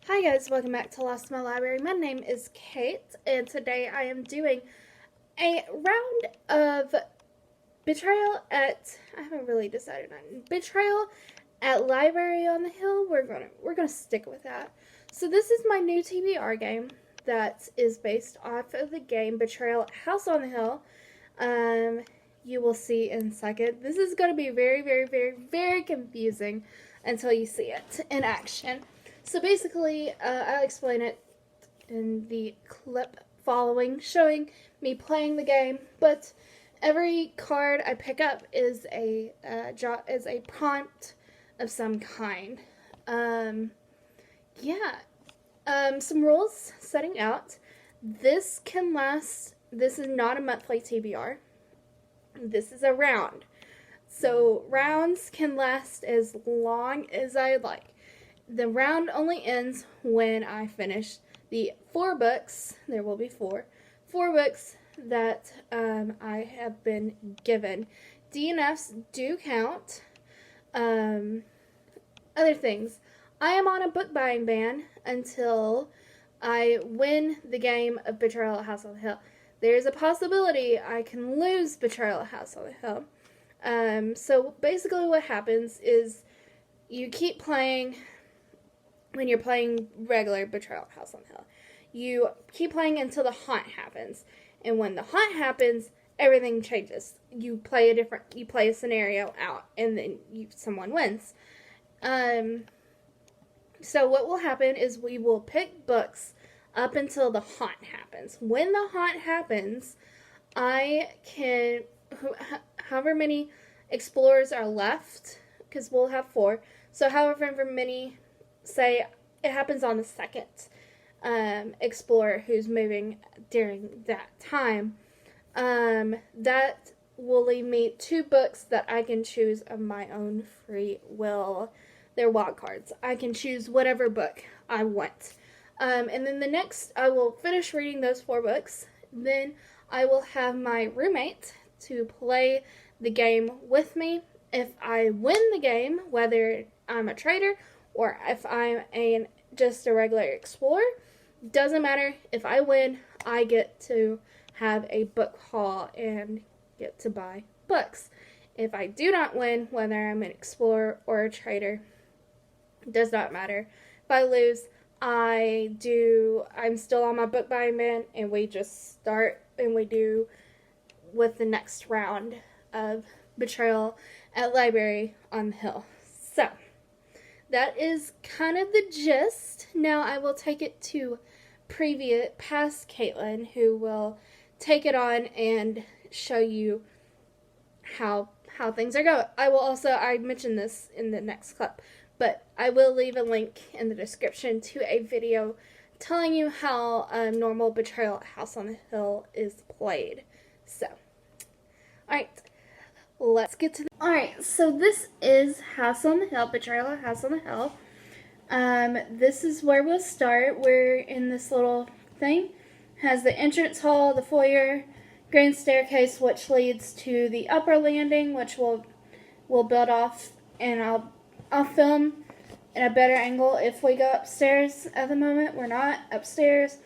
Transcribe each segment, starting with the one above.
Hi guys, welcome back to Lost in My Library. My name is Kate, and today I am doing a round of Betrayal at, I haven't really decided on, Betrayal at Library on the Hill. We're gonna stick with that. So this is my new TBR game that is based off of the game Betrayal at House on the Hill. You will see in a second. This is gonna be very confusing until you see it in action. So basically, I'll explain it in the clip following, showing me playing the game. But every card I pick up is a prompt of some kind. Some rules setting out. This can last. This is not a monthly TBR. This is a round. So rounds can last as long as I like. The round only ends when I finish the 4 books. There will be 4 books that I have been given. DNFs do count. Other things. I am on a book buying ban until I win the game of Betrayal at House on the Hill. There's a possibility I can lose Betrayal at House on the Hill. So basically what happens is you keep playing. When you're playing regular Betrayal House on the Hill, you keep playing until the haunt happens, and when the haunt happens, everything changes. You play a scenario out, and then someone wins. So what will happen is we will pick books up until the haunt happens. When the haunt happens, I can, however many explorers are left, because we'll have 4. So however many. Say it happens on the second explorer who's moving during that time. That will leave me 2 books that I can choose of my own free will. They're wild cards. I can choose whatever book I want. And then the next, I will finish reading those 4 books. Then I will have my roommate to play the game with me. If I win the game, whether I'm a traitor or if I'm just a regular explorer, doesn't matter. If I win, I get to have a book haul and get to buy books. If I do not win, whether I'm an explorer or a trader, does not matter. If I lose, I'm still on my book buying ban, and we just start and we do with the next round of Betrayal at Library on the Hill. So that is kind of the gist. Now I will take it to past Caitlin, who will take it on and show you how things are going. I mentioned this in the next clip, but I will leave a link in the description to a video telling you how a normal Betrayal at House on the Hill is played. So, alright. Let's get to Alright, so this is House on the Hill, Betrayal at House on the Hill. This is where we'll start. We're in this little thing. Has the entrance hall, the foyer, grand staircase, which leads to the upper landing, which we'll build off, and I'll film in a better angle if we go upstairs. At the moment, we're not upstairs.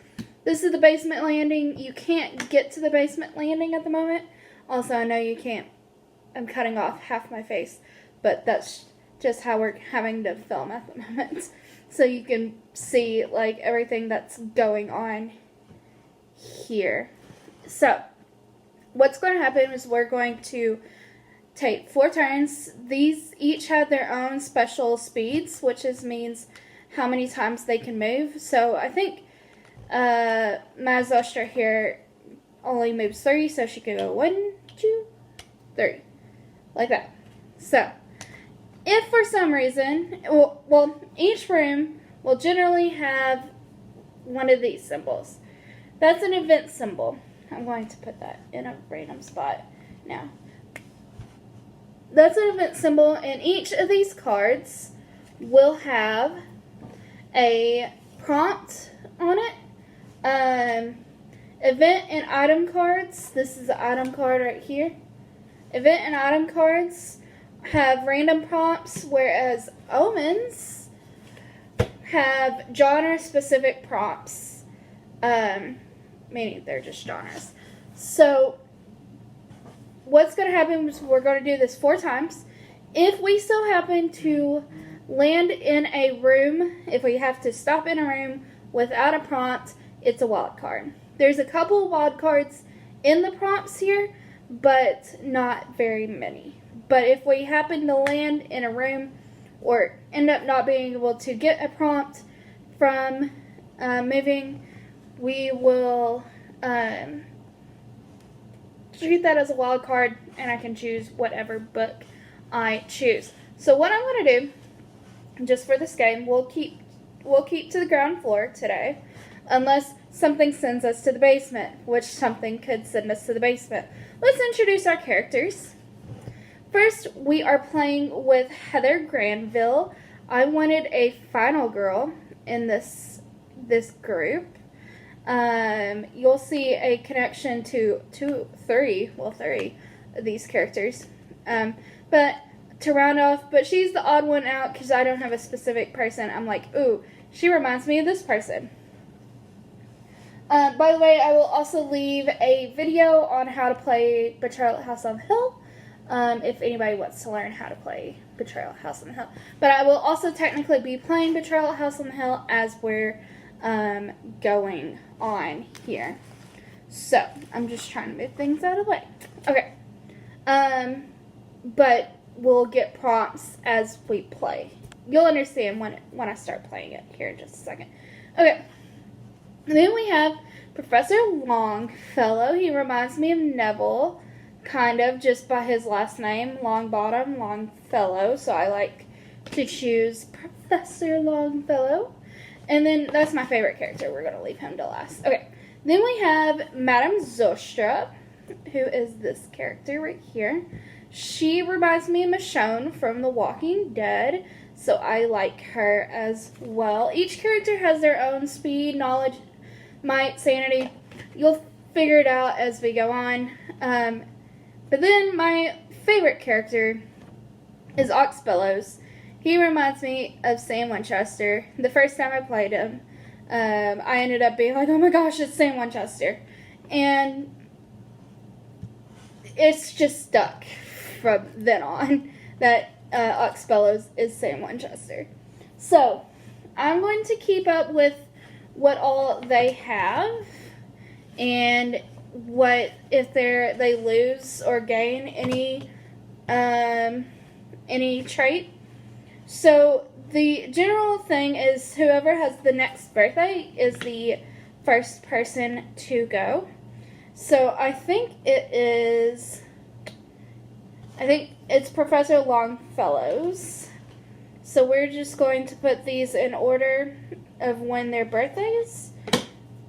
This is the basement landing. You can't get to the basement landing at the moment. Also, I know you can't. I'm cutting off half my face, but that's just how we're having to film at the moment. So you can see like everything that's going on here. So what's going to happen is we're going to take 4 turns. These each have their own special speeds, which means how many times they can move. So I think Mazostra here only moves 3, so she could go 1, 2, 3. Like that. So, if for some reason, each room will generally have one of these symbols. That's an event symbol. I'm going to put that in a random spot now. That's an event symbol, and each of these cards will have a prompt on it. Event and item cards. This is the item card right here. Event and item cards have random prompts, whereas omens have genre-specific prompts, meaning they're just genres. So what's going to happen is we're going to do this 4 times. If we still happen to land in a room, if we have to stop in a room without a prompt, it's a wild card. There's a couple wild cards in the prompts here, but not very many. But if we happen to land in a room or end up not being able to get a prompt from moving, we will treat that as a wild card, and I can choose whatever book I choose. So what I'm going to do, just for this game, we'll keep to the ground floor today, unless something sends us to the basement, which something could send us to the basement. Let's introduce our characters. First, we are playing with Heather Granville. I wanted a final girl in this group. You'll see a connection to three of these characters. But to round off, but she's the odd one out because I don't have a specific person. I'm like, ooh, she reminds me of this person. By the way, I will also leave a video on how to play Betrayal at House on the Hill, if anybody wants to learn how to play Betrayal at House on the Hill. But I will also technically be playing Betrayal at House on the Hill as we're going on here. So, I'm just trying to move things out of the way. Okay. But we'll get prompts as we play. You'll understand when I start playing it here in just a second. Okay. And then we have Professor Longfellow. He reminds me of Neville, kind of, just by his last name, Longbottom, Longfellow. So I like to choose Professor Longfellow. And then that's my favorite character. We're going to leave him to last. Okay. Then we have Madame Zostra, who is this character right here. She reminds me of Michonne from The Walking Dead, so I like her as well. Each character has their own speed, knowledge, might, sanity. You'll figure it out as we go on. But then my favorite character is Ox Bellows. He reminds me of Sam Winchester. The first time I played him, I ended up being like, oh my gosh, it's Sam Winchester. And it's just stuck from then on that Ox Bellows is Sam Winchester. So, I'm going to keep up with what all they have and what if they lose or gain any trait. So the general thing is whoever has the next birthday is the first person to go. So I think it's Professor Longfellow's. So we're just going to put these in order of when their birthdays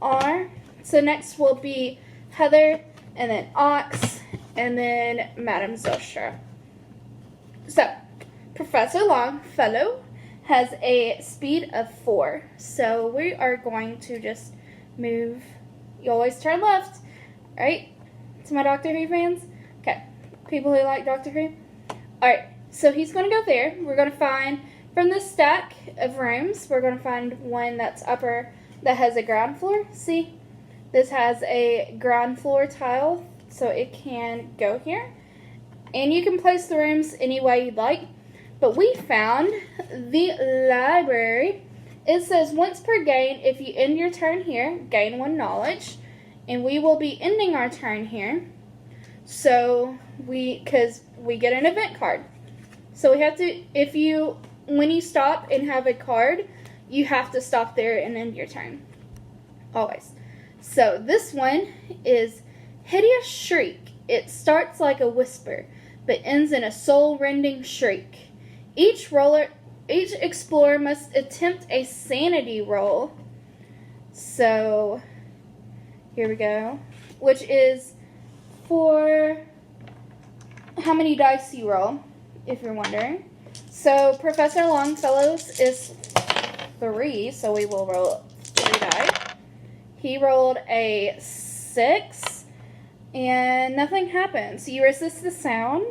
are. So next will be Heather, and then Ox, and then Madame Zostra. So, Professor Longfellow has a speed of 4. So we are going to just move. You always turn left, right? To my Doctor Who fans? Okay. People who like Doctor Who? Alright, so he's going to go there. We're going to find, from this stack of rooms, we're going to find one that's upper, that has a ground floor. See? This has a ground floor tile, so it can go here. And you can place the rooms any way you'd like. But we found the library. It says once per game, if you end your turn here, gain 1 knowledge. And we will be ending our turn here. So, because we get an event card. So we have to, when you stop and have a card, you have to stop there and end your turn. Always. So this one is Hideous Shriek. It starts like a whisper, but ends in a soul-rending shriek. Each explorer must attempt a sanity roll. So, here we go. Which is for how many dice you roll, if you're wondering. So, Professor Longfellow's is 3, so we will roll 3 dice. He rolled a 6, and nothing happened. So you resist the sound.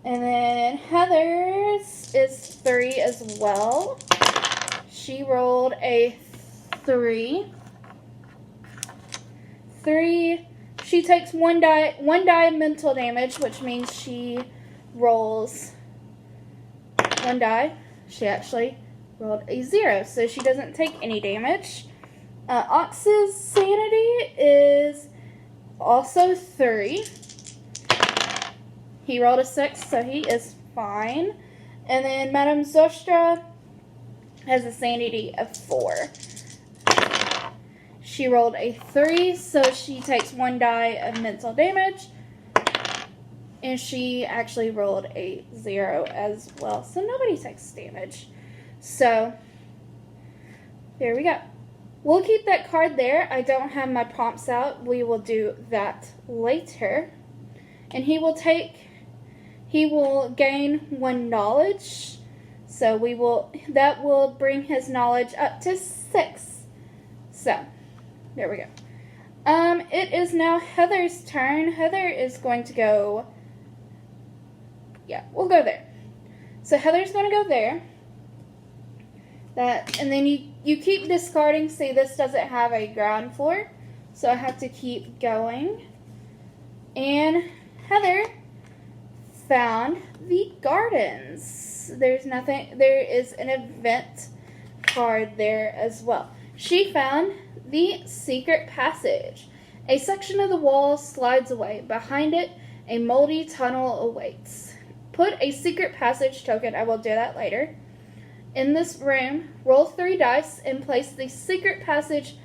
And then Heather's is 3 as well. she rolled a 3. 3. She takes one die mental damage, which means she rolls 1 die. She actually rolled a 0, so she doesn't take any damage. Ox's sanity is also 3. He rolled a 6, so he is fine. And then Madame Zostra has a sanity of 4. She rolled a 3, so she takes 1 die of mental damage. And she actually rolled a 0 as well, so nobody takes damage. So, there we go. We'll keep that card there. I don't have my prompts out. We will do that later. And he will gain 1 knowledge. So that will bring his knowledge up to 6. So, there we go. It is now Heather's turn. Heather is going to go, yeah, we'll go there. So Heather's going to go there. And then you keep discarding. See, this doesn't have a ground floor, so I have to keep going. And Heather found the gardens. There is an event card there as well. She found the secret passage. A section of the wall slides away. Behind it, a moldy tunnel awaits. Put a secret passage token, I will do that later, in this room. Roll 3 dice and place the secret passage,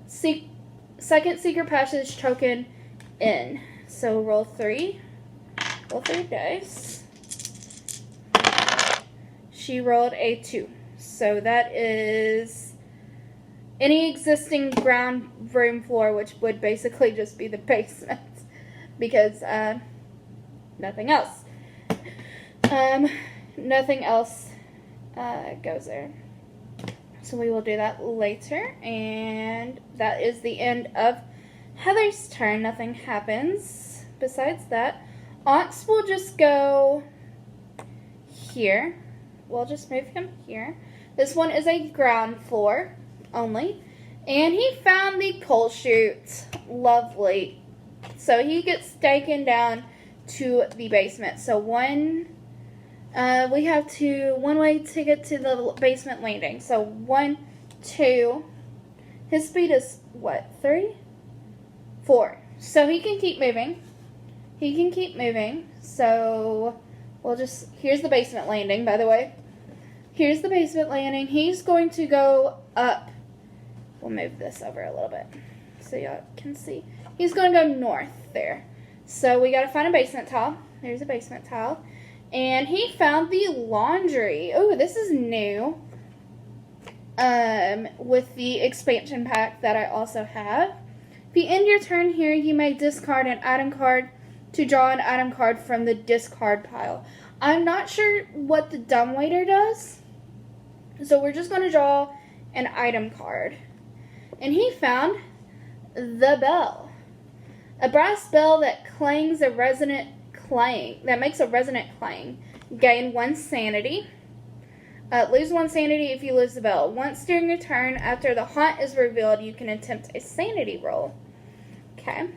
second secret passage token in. So roll 3 dice. She rolled a 2. So that is any existing ground room floor, which would basically just be the basement, because nothing else. Nothing else goes there. So we will do that later, and that is the end of Heather's turn. Nothing happens besides that. Ox will just go here. We'll just move him here. This one is a ground floor only. And he found the coal chute. Lovely. So he gets taken down to the basement. So we have one way to get to the basement landing. So 1, 2. His speed is what? 3? 4. So he can keep moving. So here's the basement landing, by the way. Here's the basement landing. He's going to go up. We'll move this over a little bit so y'all can see. He's going to go north there. So we got to find a basement tile. There's a basement tile. And he found the laundry. Oh, this is new. With the expansion pack that I also have. If you end your turn here, you may discard an item card to draw an item card from the discard pile. I'm not sure what the dumbwaiter does. So we're just going to draw an item card. And he found the bell. A brass bell that makes a resonant clang. Gain 1 sanity. Lose 1 sanity if you lose the bell. Once during your turn, after the haunt is revealed, you can attempt a sanity roll. Okay.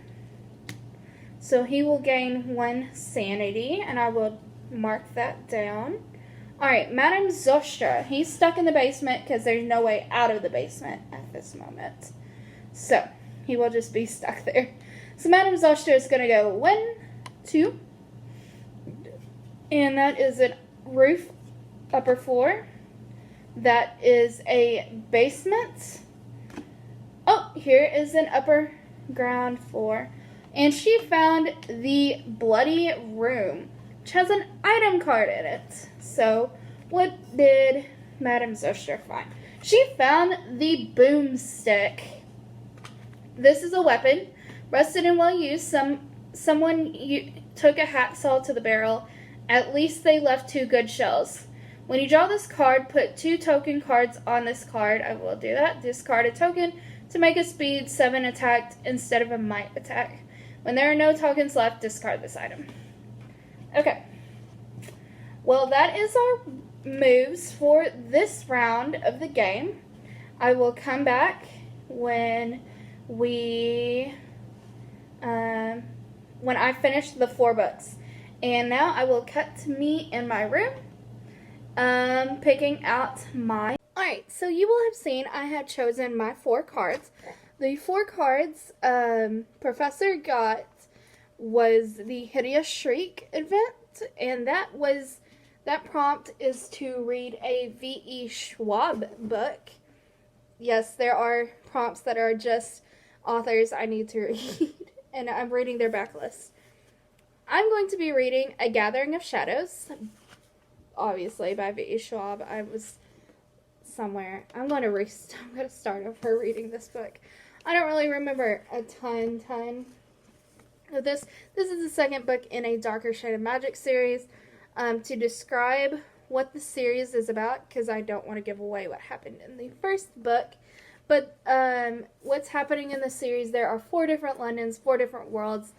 So he will gain 1 sanity, and I will mark that down. Alright, Madame Zostra. He's stuck in the basement because there's no way out of the basement at this moment. So, he will just be stuck there. So Madame Zostra is going to go 1, 2. And that is a roof, upper floor. That is a basement. Oh, here is an upper ground floor. And she found the bloody room, which has an item card in it. So, what did Madame Zostra find? She found the boomstick. This is a weapon, rusted and well used. Someone took a hacksaw to the barrel. At least they left 2 good shells. When you draw this card, put 2 token cards on this card. I will do that. Discard a token to make a speed 7 attack instead of a might attack. When there are no tokens left, discard this item. Okay. Well, that is our moves for this round of the game. I will come back when when I finish the 4 books. And now I will cut to me in my room, picking out my... Alright, so you will have seen I had chosen my 4 cards. The 4 cards Professor got was the Hideous Shriek event, and that prompt is to read a V.E. Schwab book. Yes, there are prompts that are just authors I need to read, and I'm reading their backlist. I'm going to be reading A Gathering of Shadows, obviously by V.E. Schwab. I was somewhere. I'm going to start over reading this book. I don't really remember a ton of this. This is the second book in a Darker Shade of Magic series. To describe what the series is about, because I don't want to give away what happened in the first book, but what's happening in the series, there are 4 different Londons, 4 different worlds,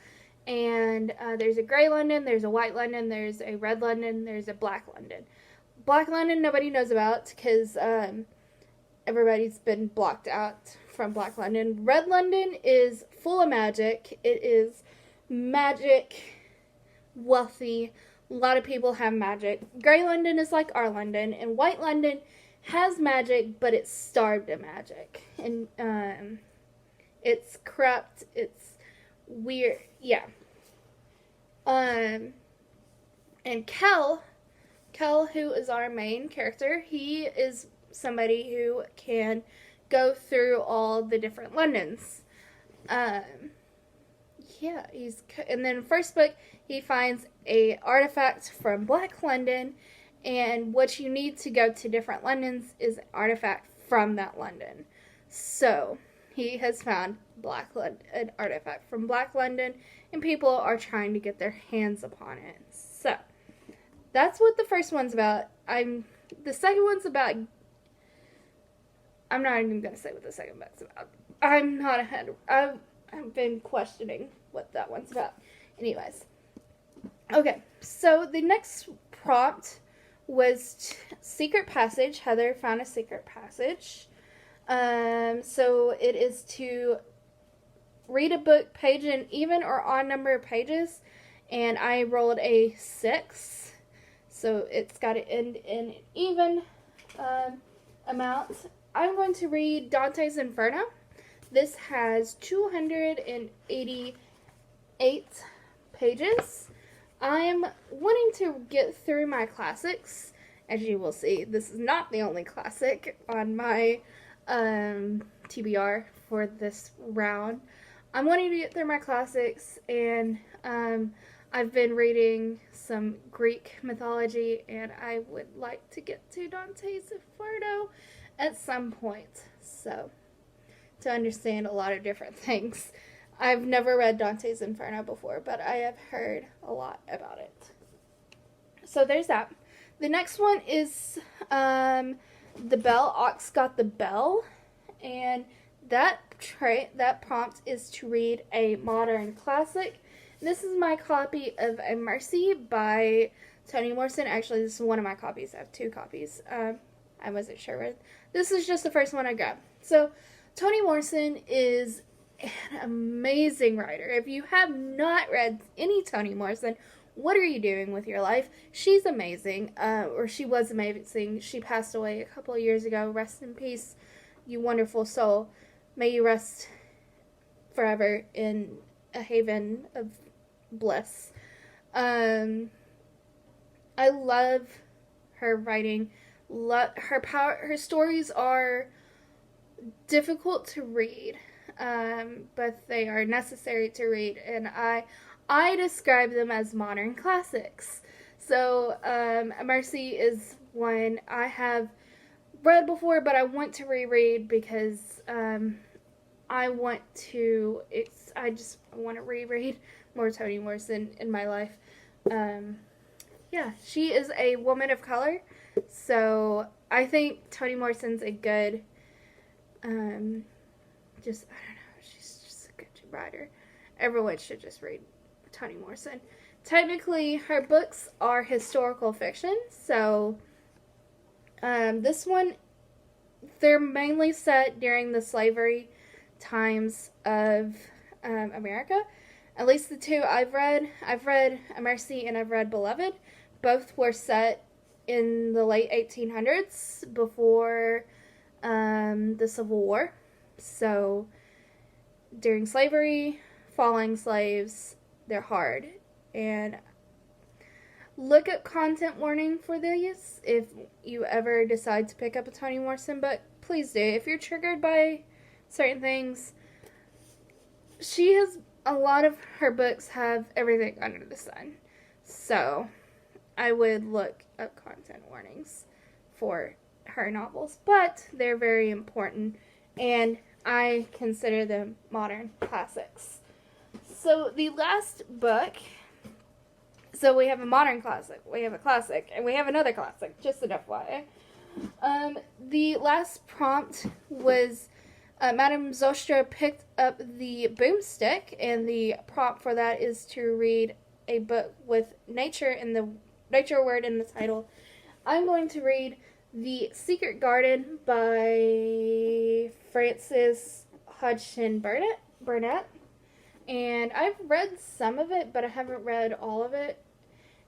and there's a gray London, there's a white London, there's a red London, there's a black London. Black London nobody knows about because everybody's been blocked out from Black London. Red London is full of magic. It is magic, wealthy. A lot of people have magic. Gray London is like our London, and White London has magic, but it's starved of magic. And it's corrupt. It's weird. Yeah. And Kel, who is our main character, he is somebody who can go through all the different Londons. Yeah, and then first book, he finds a artifact from Black London, and what you need to go to different Londons is an artifact from that London. So, he has found an artifact from Black London, and people are trying to get their hands upon it. So, that's what the first one's about. The second one's about... I'm not even going to say what the second book's about. I'm not ahead. I've been questioning what that one's about. Anyways. Okay, so the next prompt was Secret Passage. Heather found a secret passage. So it is to read a book page in even or odd number of pages. And I rolled a 6. So it's got to end in an even amount. I'm going to read Dante's Inferno. This has 288 pages. I'm wanting to get through my classics. As you will see, this is not the only classic on my TBR for this round. I'm wanting to get through my classics, and I've been reading some Greek mythology, and I would like to get to Dante's Inferno at some point, so to understand a lot of different things. I've never read Dante's Inferno before, but I have heard a lot about it. So there's that. The next one is The Bell. Ox Got the Bell, and that prompt is to read a modern classic. This is my copy of A Mercy by Toni Morrison. Actually, this is one of my copies. I have 2 copies. I wasn't sure. This is just the first one I grabbed. So, Toni Morrison is an amazing writer. If you have not read any Toni Morrison, what are you doing with your life? She's amazing, or she was amazing. She passed away a couple of years ago. Rest in peace, you wonderful soul. May you rest forever in a haven of bliss. I love her writing. Her stories are difficult to read, but they are necessary to read, and I describe them as modern classics. So, Mercy is one I have read before, but I want to reread because I want to reread more Toni Morrison in my life. Yeah, she is a woman of color, so I think Toni Morrison's a good, I don't know, she's just a good writer. Everyone should just read Toni Morrison. Technically, her books are historical fiction, so This one, they're mainly set during the slavery times of America. At least the two I've read. I've read A Mercy and I've read Beloved. Both were set in the late 1800s before the Civil War. So during slavery, falling slaves, they're hard. And look up content warning for these if you ever decide to pick up a Toni Morrison book. Please do. If you're triggered by certain things, she has a lot of her books have everything under the sun. So I would look up content warnings for her novels, but they're very important and I consider them modern classics. So the last book, so we have a modern classic, we have a classic, and we have another classic, just an FYI. The last prompt was Madame Zostra picked up the boomstick, and the prompt for that is to read a book with nature word in the title. I'm going to read The Secret Garden by Frances Hodgson Burnett. And I've read some of it, but I haven't read all of it.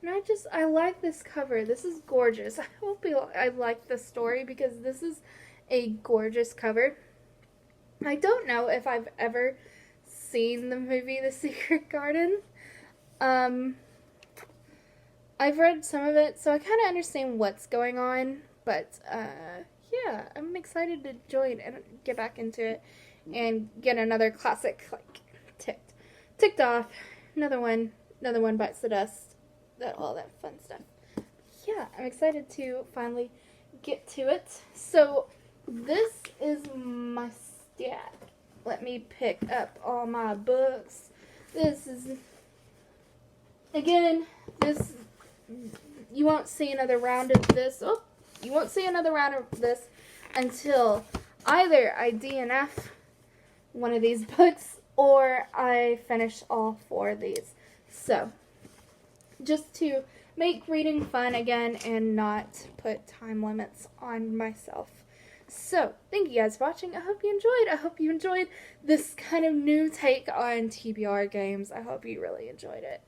And I like this cover. This is gorgeous. I hope I like the story because this is a gorgeous cover. I don't know if I've ever seen the movie The Secret Garden. I've read some of it, so I kind of understand what's going on. But, yeah, I'm excited to join and get back into it and get another classic, ticked off. Another one bites the dust. All that fun stuff. Yeah, I'm excited to finally get to it. So, this is my stack. Let me pick up all my books. You won't see another round of this. Oh, you won't see another round of this until either I DNF one of these books or I finish all four of these. So, just to make reading fun again and not put time limits on myself. So, thank you guys for watching. I hope you enjoyed. I hope you enjoyed this kind of new take on TBR games. I hope you really enjoyed it.